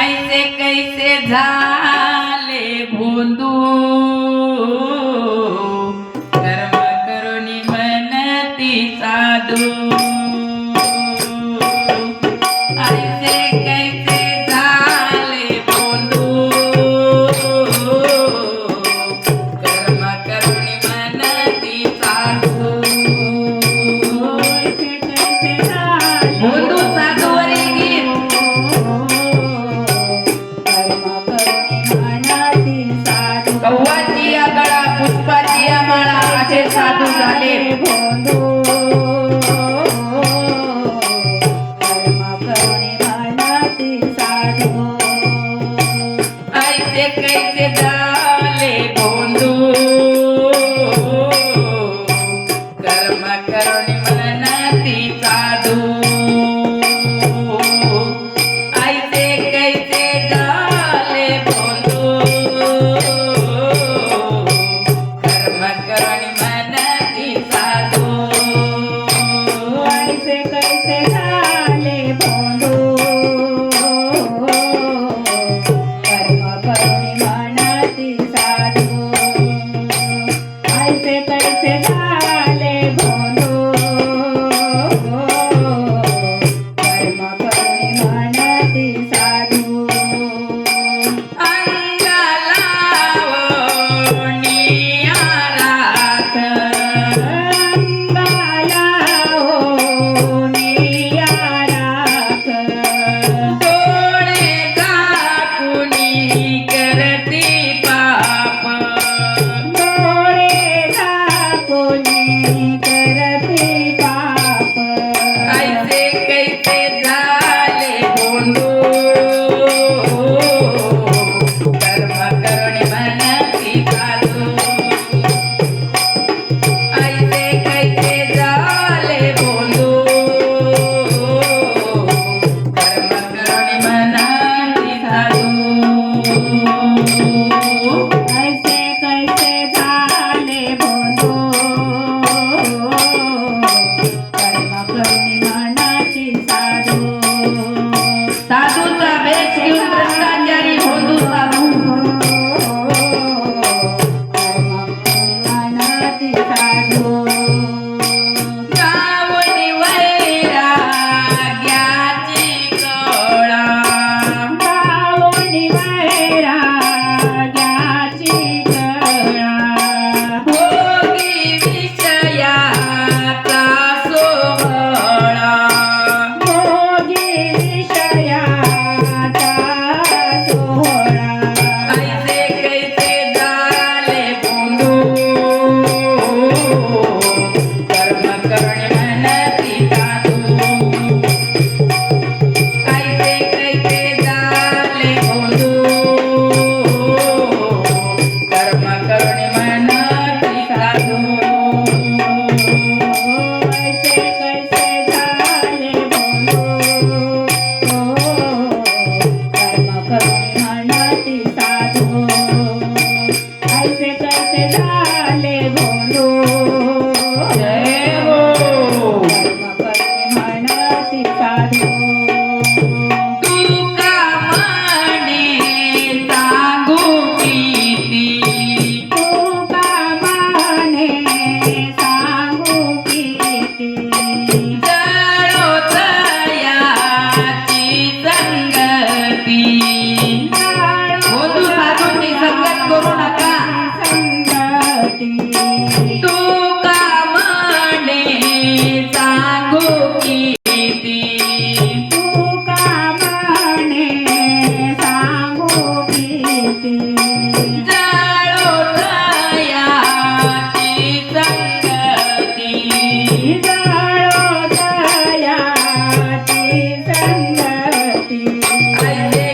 ऐसे कैसे झाले भोंदू कर्म करुणी म्हणती साधू ऐसे कैसे झाले भोंदू कर्म करुणी म्हणती साधू भोंदू साधूवरील गीत कव्वाची या गळा पुष्पाची या माळा असे साधू झाले भोंदू कर्म करुणी म्हणती साधू ऐसे कैसे झाले भोंदू कर्म करुणी म्हणती साधू ऐसे कैसे झाले भोंदू कर्म करुणी म्हणती साधू ऐसे कैसे झाले भोंदू कर्म करुणी म्हणती साधू ऐसे कैसे झाले भोंदू कर्म करुणी म्हणती साधू अंगाला ओढणीया राख अंगाला ओढणीया राख डोळे झाकुनी करती पाप डोळे झाकुनी करती पाप ऐसे कैसे झाले भोंदू कर्म करुणी म्हणती साधू ऐसे कैसे झाले भोंदू कर्म करुणी म्हणती साधू ऐसे कैसे झाले भोंदू कर्म करुणी म्हणती साधू साधूचा वेश घेऊन भ्रष्टाचारी भोंदू साधू कर्म करुणी म्हणती साधू गावनी वैराग्याची कळा गावणी वैराग्याची कळा भोगी विषयाचा सोहळा भोगी विषयाचा सोहळा ऐसे कैसे झाले भोंदू कर्म करुणी म्हणती साधू ऐसे कैसे झाले भोंदू कर्म करुणी म्हणती साधू ऐसे कैसे झाले भोंदू कर्म करुणी म्हणती साधू ऐसे कैसे झाले भोंदू जय हो कर्म करुणी म्हणती साधू तुका म्हणे सांगू किती तुका माने सांगू किती जळो तयाची संगती भोंदू साधूची संगत करू नका संगती तुका म्हणे सांगू किती तुका माने सांगू किती जळो तयाची संगती जाळो दयाची संगती ऐसे